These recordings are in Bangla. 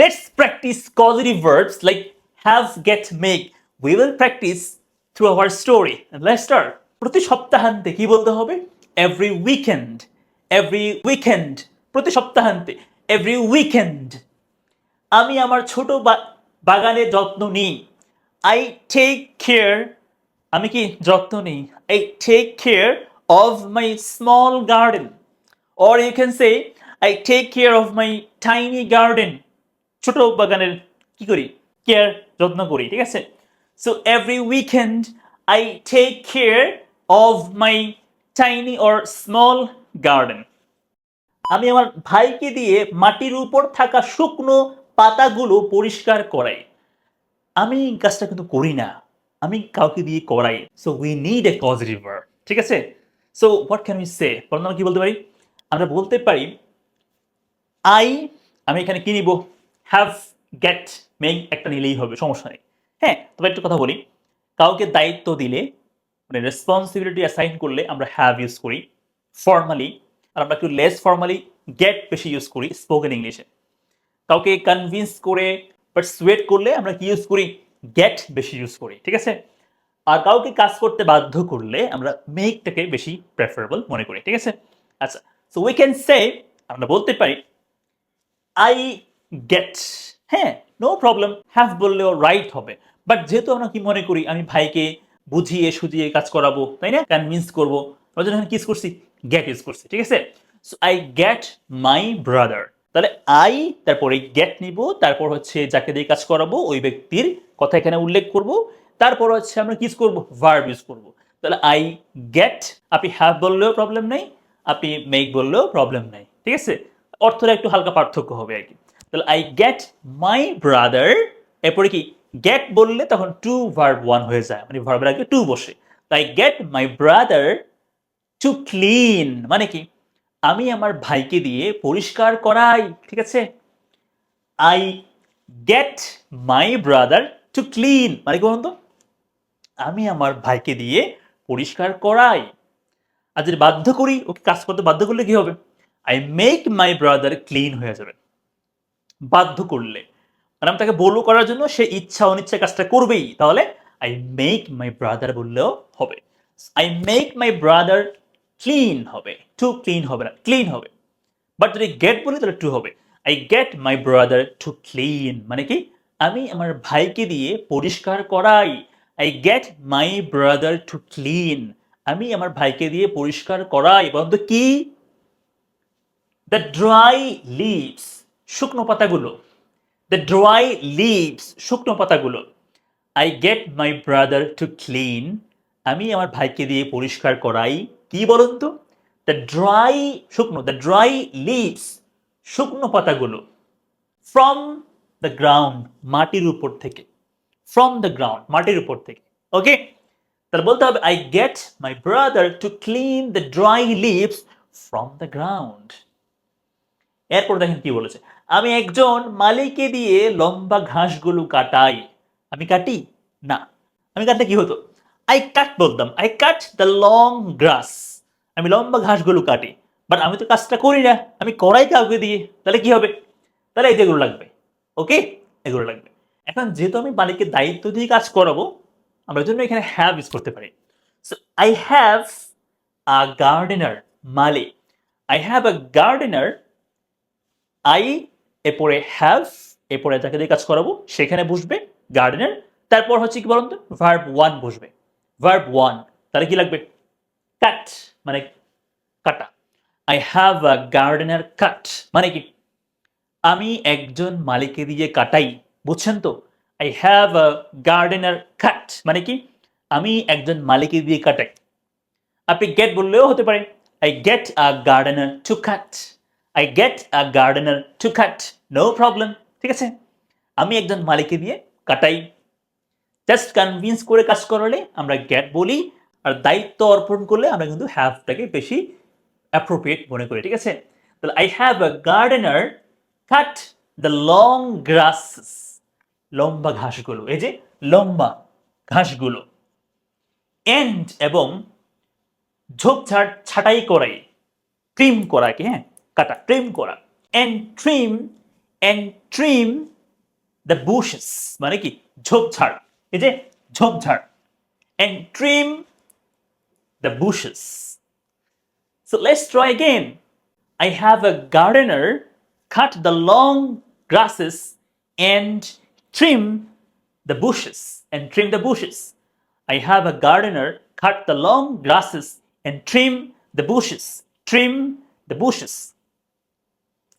Let's practice causative verbs like have, get, make. We will practice through our story. And let's start. প্রতি সপ্তাহান্তে কি বলতে হবে? Every weekend. Every weekend. প্রতি সপ্তাহান্তে. Every weekend. আমি আমার ছোট বাগানের যত্ন নিই। I take care. আমি কি যত্ন নিই? I take care of my small garden. Or you can say, I take care of my tiny garden. ছোট বাগানের কি করি? কেয়ার, যত্ন করি, ঠিক আছে? So every weekend I take care of my tiny or small garden. আমি আমার ভাইকে দিয়ে মাটির উপর থাকা শুকনো পাতাগুলো পরিষ্কার করাই। আমি কাজটা কিন্তু করি না, আমি কাউকে দিয়ে করাই। So we need a causative verb, ঠিক আছে? So what can we say? আমরা কি বলতে পারি? আমরা বলতে পারি আমি এখানে কি নিব? হ্যাভ, গেট, মেক একটা নিলেই হবে, সমস্যা নেই। হ্যাঁ, তবে একটা কথা বলি, কাউকে দায়িত্ব দিলে মানে রেসপন্সিবিলিটি অ্যাসাইন করলে আমরা হ্যাভ ইউজ করি ফর্মালি, আর আমরা একটু লেস ফর্মালি গেট বেশি ইউজ করি স্পোকেন ইংলিশে। কাউকে কনভিন্স করে পারসুয়েট করলে আমরা কি ইউজ করি? গেট বেশি ইউজ করি, ঠিক আছে? আর কাউকে কাজ করতে বাধ্য করলে আমরা মেকটাকে বেশি প্রেফারেবল মনে করি, ঠিক আছে? আচ্ছা, সো উই ক্যান সে, আমরা বলতে পারি আই গেট। হ্যাঁ, নো প্রবলেম, হ্যাভ বললেও রাইট হবে। বাট যেহেতু আমরা কি মনে করি আমি ভাইকে বুঝিয়ে সুঝিয়ে কাজ করাবো, তাই না, কনভিন্স করবো, আমরা জন্য কি ইউজ করছি? গেট ইউজ করছি, ঠিক আছে? So I get my brother. তাহলে আই, তারপরে গেট নিব, তারপর হচ্ছে যাকে দিয়ে কাজ করাবো ওই ব্যক্তির কথা এখানে উল্লেখ করব, তারপর হচ্ছে আমরা কি ইউজ করবো? ভার্ব ইউজ করবো। তাহলে আই গেট, আপনি হ্যাভ বললেও প্রবলেম নেই, আপনি মেক বললেও প্রবলেম নেই, ঠিক আছে? অর্থটা একটু হালকা পার্থক্য হবে আর কি। তাহলে আই গেট মাই ব্রাদার, এরপরে কি গেট বললে তখন টু ভার্ব ওয়ান হয়ে যায়, মানে ভার্বের আগে টু বসে। তাই gate my brother to clean, মানে কি আমি আমার ভাইকে দিয়ে পরিষ্কার করাই, ঠিক আছে? I get my brother to clean, মানে কি বলুন তো? আমি আমার ভাইকে দিয়ে পরিষ্কার করাই। আর যদি বাধ্য করি, ওকে কাজ করতে বাধ্য করলে কি হবে? I make my brother clean হয়ে যাবে বাধ্য করলে। মানে আমি তাকে বলবো করার জন্য, সে ইচ্ছা অনিচ্ছা কাজটা করবেই, তাহলে আই মেক মাই ব্রাদার বললেও হবে। I make my brother clean হবে, টু ক্লিন হবে না, ক্লিন হবে। বাট যদি গেট বলি তাহলে টু হবে। I get my brother to clean, মানে কি আমি আমার ভাইকে দিয়ে পরিষ্কার করাই। I get my brother to clean, আমি আমার ভাইকে দিয়ে পরিষ্কার করাই। বলতো কি? দ্য ড্রাই লিভস, শুকনো পাতাগুলো। দ্য ড্রাই লিভস, শুকনো পাতাগুলো। I get my brother to clean, আমি আমার ভাইকে দিয়ে পরিষ্কার করাই। কি বলুন তো? দ্য ড্রাই, শুকনো, দ্য ড্রাই লিভস, শুকনো পাতাগুলো। ফ্রম দ্য গ্রাউন্ড, মাটির উপর থেকে। ফ্রম দ্য গ্রাউন্ড, মাটির উপর থেকে। ওকে, তাহলে বলতে হবে I get my brother to clean the dry lives from the ground. এরপর দেখেন কি বলেছে, আমি একজন মালিকে দিয়ে লম্বা ঘাসগুলো কাটাই। আমি কাটি না, আমি কাটলে কি হতো? আই কাট বলতাম, আই কাট দ্য লং গ্রাস, আমি লম্বা ঘাসগুলো কাটি। বাট আমি তো কাজটা করি না, আমি করাই কাউকে দিয়ে, তাহলে কি হবে? তাহলে এই যেগুলো লাগবে। ওকে, এগুলো লাগবে। এখন যেহেতু আমি মালিকের দায়িত্ব দিয়ে কাজ করাবো, আমরা জন্য এখানে হ্যাভ ইউজ করতে পারি। So I have a gardener, Malik. I have a gardener. I, এরপরে হ্যাভ, এরপরে যাকে দিয়ে কাজ করাবো সেখানে বসবে গার্ডেনার, তারপর হচ্ছে কি বলুন তো? ভার্ব ওয়ান বসবে, ভার্ব ওয়ান। তাহলে কি লাগবে? কাট, মানে কাটা। আই হ্যাভ আ গার্ডেনার কাট, মানে কি আমি একজন মালিকে দিয়ে কাটাই। বুঝছেন তো? আই হ্যাভ আ গার্ডেনার কাট, মানে কি আমি একজন মালিকে দিয়ে কাটাই। আপনি গেট বললেও হতে পারে, I get a gardener to cut. I get a gardener to cut, no problem, ঠিক আছে? আমি একজন মালিকে দিয়ে কাটাই। জাস্ট কনভিন্স করে কাজ করালে আমরা গেট বলি, আর দায়িত্ব অর্পণ করলে আমরা কিন্তু হ্যাভটাকে বেশি অ্যাপ্রোপ্রিয়েট মনে করি, ঠিক আছে? তাহলে I have a gardener cut the long grasses, লম্বা ঘাসগুলো, এই যে লম্বা ঘাসগুলো। এন্ড, এবং ঝোপঝাড় ছাঁটাই করাই, ট্রিম করা কি, হ্যাঁ, কাটা, ট্রিম করা। And trim and trim the bushes মানে কি ঝোপঝাড় এই যে ঝোপঝাড় and trim the bushes. So let's try again. I have a gardener cut the long grasses and trim the bushes and trim the bushes. I have a gardener cut the long grasses and trim the bushes. Trim the bushes.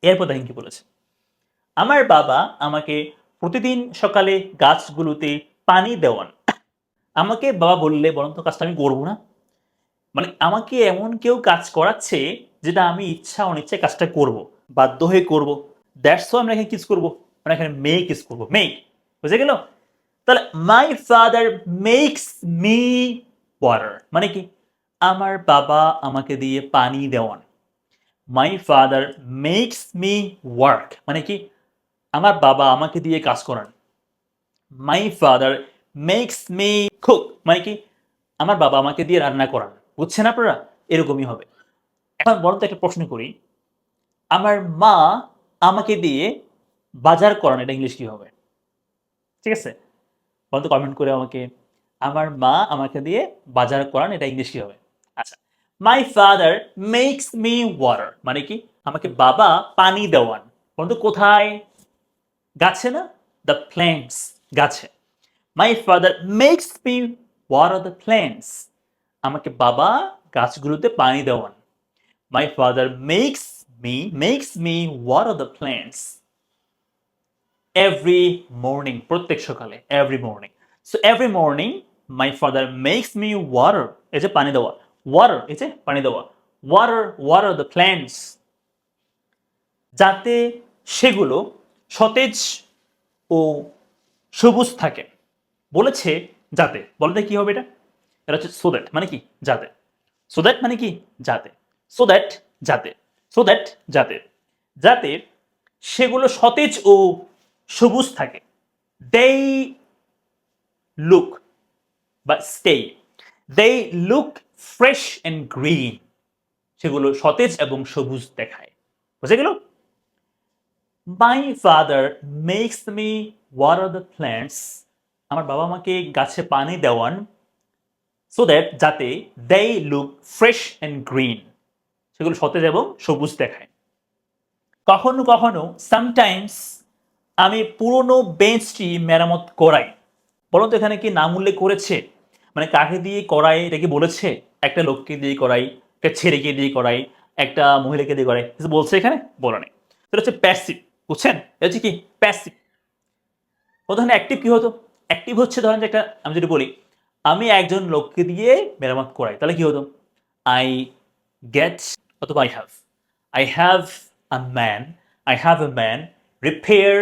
এরপর দেখেন কি বলেছে আমার বাবা আমাকে প্রতিদিন সকালে গাছগুলোতে পানি দেওয়ান আমাকে বাবা বললে বরং তো কাজটা আমি করবো না মানে আমাকে এমন কেউ কাজ করাচ্ছে যেটা আমি ইচ্ছা অনিচ্ছায় কাজটা করব বাধ্য হয়ে করব দ্যাটস আমরা এখানে কিস করব আমরা এখানে মেক কিস করব মেক বুঝে গেল তাহলে my father makes me water মানে কি আমার বাবা আমাকে দিয়ে পানি দেওয়ান my father makes me work মানে কি আমার বাবা আমাকে দিয়ে কাজ করান my father makes me cook মানে কি আমার বাবা আমাকে দিয়ে রান্না করান বুঝছেন আপনারা এরকমই হবে এখন বরং তো একটা প্রশ্ন করি আমার মা আমাকে দিয়ে বাজার করান এটা ইংলিশ কি হবে ঠিক আছে বরং তো কমেন্ট করে আমাকে আমার মা আমাকে দিয়ে বাজার করান এটা ইংলিশ কি হবে আচ্ছা my father makes me water মানে কি আমাকে বাবা পানি দেওয়ান বরং তো কোথায় গাছে না দ্য প্ল্যান্টস গাছে my father makes me water the plants আমাকে বাবা গাছগুলোতে পানি দেওয়ান my father makes me water the plants every morning প্রত্যেক সকালে every morning so every morning my father makes me water এই যে পানি দেওয়া ওয়াটার এই যে পানি দেওয়া ওয়াটার দ্য প্ল্যান্টস যাতে সেগুলো সতেজ ও সবুজ থাকে বলেছে যাতে বলতে কি হবে এটা এটা হচ্ছে সো দ্যাট মানে কি যাতে সো দ্যাট মানে কি যাতে সো দ্যাট যাতে সো দ্যাট যাতে যাতে সেগুলো সতেজ ও সবুজ থাকে দে লুক বা stay they look fresh and green সেগুলো সতেজ এবং সবুজ দেখায় বুঝে গেল my father makes me water the plants আমার বাবা আমাকে গাছে পানি দেওয়ান সো দ্যাট যাতে they look fresh and green সেগুলো সতেজ এবং সবুজ দেখায় কখনো কখনো সামটাইমস আমি পুরনো বেঞ্চটি মেরামত করাই বলুন তো এখানে কি নাম উল্লেখ করেছে মানে কাকে দিয়ে করাই এটা কি বলেছে একটা লোককে দিয়ে করাই একটা ছেলেকে দিয়ে করাই একটা মহিলাকে দিয়ে করাই কিছু বলছে এখানে বলে নেই এটা হচ্ছে প্যাসিভ বুঝছেন এটা হচ্ছে কি প্যাসিভ ধরেন অ্যাক্টিভ কি হতো অ্যাক্টিভ হচ্ছে ধরেন যে একটা আমি যদি বলি আমি একজন লোককে দিয়ে মেরামত করাই তাহলে কি হতো আই গেট অথবা I have a man repair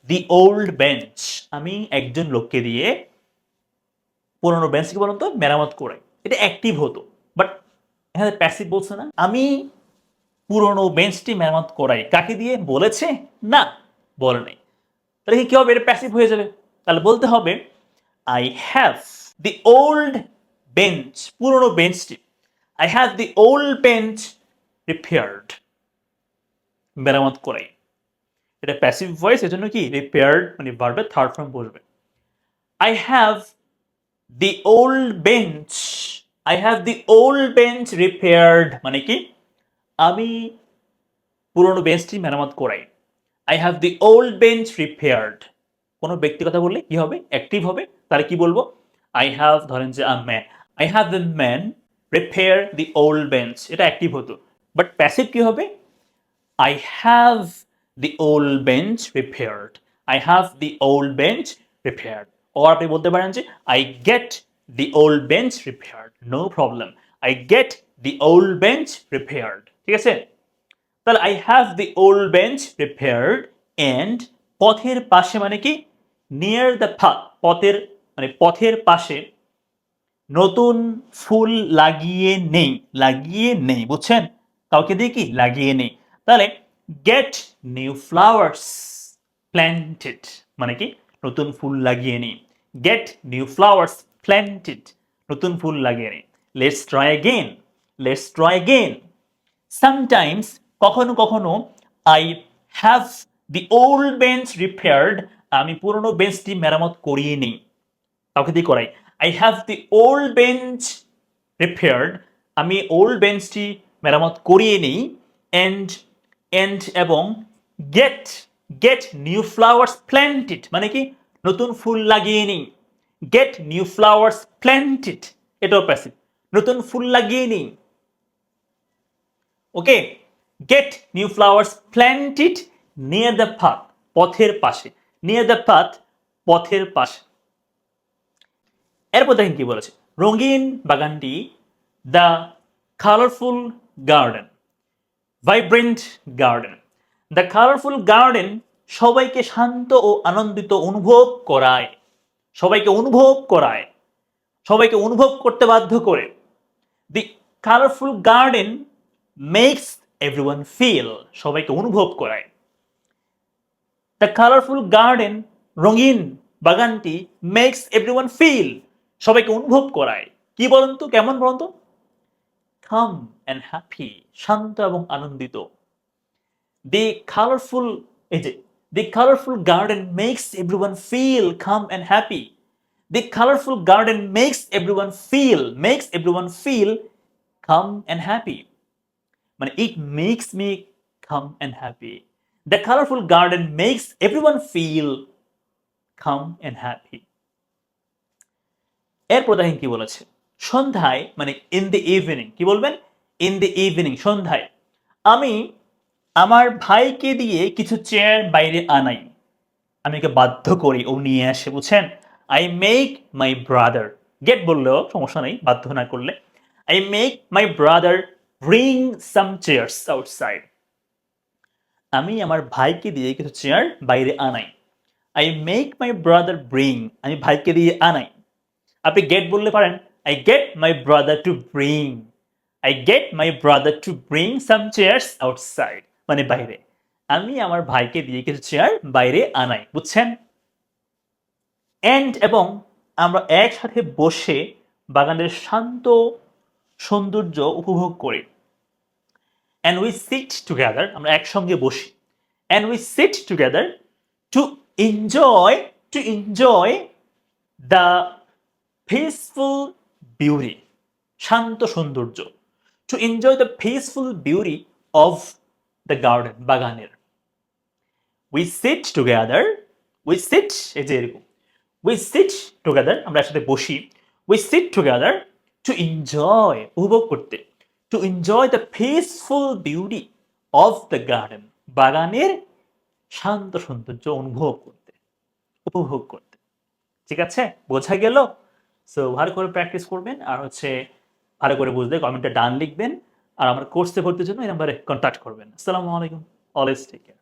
the old bench আমি একজন লোককে দিয়ে পুরনো বেঞ্চকে বলুন তো মেরামত করাই এটা অ্যাক্টিভ হতো বাট এখানে প্যাসিভ বলছে না আমি পুরনো বেঞ্চটি মেরামত করাই কাকে দিয়ে বলেছে না বলে নেই তাহলে কি হবে এটা প্যাসিভ হয়ে যাবে তাহলে বলতে হবে I have the old bench পুরনো বেঞ্চটি I have the old bench repaired মেরামত করাই এটা প্যাসিভ ভয়েস এজন্য কি রিপেয়ার্ড মানে ভার্বের থার্ড ফর্ম বসবে I have the old bench repaired মানে কি আমি পুরনো বেঞ্চটি মেরামত করাই I have the old bench repaired কোনো ব্যক্তি কথা বললে কি হবে অ্যাক্টিভ হবে তাহলে কি বলবো আই হ্যাভ ধরেন যে I have the man repair the old bench এটা অ্যাক্টিভ হতো বাট প্যাসিভ কি হবে I have the old bench repaired. I have the old bench repaired. Or আপনি বলতে পারেন যে I get the old bench repaired. No problem. I get the old bench repaired. ঠিক আছে তাহলে I have the old bench repaired and পথের পাশে মানে কি near the path পথের পাশে নতুন ফুল লাগিয়ে নেই বুঝছেন কাউকে দিয়ে কি লাগিয়ে নেই তাহলে গেট নিউ ফ্লাওয়ার্স প্ল্যান্টেড মানে কি নতুন ফুল লাগিয়ে নি গেট নিউ ফ্লাওয়ার্স প্ল্যান্টেড নতুন ফুল লাগিয়ে নি লেটস ট্রাই অ্যাগেন সামটাইমস কখনো কখনো I have the old bench repaired, আমি পুরনো বেঞ্চটি মেরামত করিয়ে নিই, কাউকে দিয়ে করাই। I have the old bench repaired, আমি ওল্ড বেঞ্চটি মেরামত করিয়ে নিই। এন্ড এন্ড এবং get get new flowers planted, মানে কি নতুন ফুল লাগিয়ে নিই। গেট নিউ ফ্লাওয়ার্স প্ল্যান্টেড, এটাও প্যাসিভ, নতুন ফুল লাগিয়ে নিই। Okay, get new flowers planted near the path, পথের পাশে, নিয়ার দ্য পাথ, পথের পাশে। এরপর দেখেন কি বলেছে, রঙিন বাগানটি, the colourful garden, vibrant garden. The colourful garden সবাইকে শান্ত ও আনন্দিত অনুভব করায়, সবাইকে অনুভব করায়, সবাইকে অনুভব করতে বাধ্য করে। The colourful garden makes everyone feel, সবাইকে অনুভব করায়। দ্য কালারফুল গার্ডেন, রঙিন বাগানটি, মেক্স এভরিওয়ান ফিল, সবাইকে অনুভব করায়। কি বলুন তো, কেমন বলুন তো? কাম অ্যান্ড হ্যাপি, শান্ত এবং আনন্দিত। দি কালারফুল, এই যে the colourful garden makes everyone feel calm and happy. The colourful garden makes everyone feel calm and happy, মানে it makes me calm and happy. The colourful garden makes everyone feel calm and happy. এরপর দেখেন কি বলেছে, সন্ধ্যায়, মানে ইন দ্য ইভিনিং, কি বলবেন? ইন দ্য ইভিনিং, সন্ধ্যায় আমি আমার ভাইকে দিয়ে কিছু চেয়ার বাইরে আনাই, আমি ওকে বাধ্য করি, ও নিয়ে আসে, বুঝছেন? I make my brother, get বললেও সমস্যা নেই বাধ্য না করলে। I make my brother bring some chairs outside, আমি আমার ভাইকে দিয়ে কিছু চেয়ার বাইরে আনাই। I make my brother bring, আমি ভাইকে দিয়ে আনাই। আপনি গেট বললে পারেন, I get my brother to bring, I get my brother to bring some chairs outside, মানে বাইরে, আমি আমার ভাইকে দিয়ে কিছু চেয়ার বাইরে আনাই, বুঝছেন? এন্ড এবং আমরা একসাথে বসে বাগানের শান্ত সৌন্দর্য উপভোগ করি। অ্যান্ড উই সিট টুগেদার, আমরা একসঙ্গে বসি। And we sit together to enjoy, to enjoy the peaceful beauty, শান্ত সৌন্দর্য। To enjoy the peaceful beauty of the garden, বাগানের। We sit together, we sit, এই যে এরকম, উই সিট টুগেদার, আমরা একসাথে বসি। We sit together to enjoy, উপভোগ করতে। To enjoy the peaceful beauty of the garden, বাগানের শান্ত সৌন্দর্য অনুভব করতে, উপভোগ করতে। ঠিক আছে, বোঝা গেল? সো ভালো করে প্র্যাকটিস করবেন, আর হচ্ছে ভালো করে বুঝলে কমেন্টে ডান লিখবেন, আর আমার কোর্সে ভর্তির জন্য এই নাম্বারে কন্ট্যাক্ট করবেন। আসসালামু আলাইকুম, অলওয়েজ টেক কেয়ার।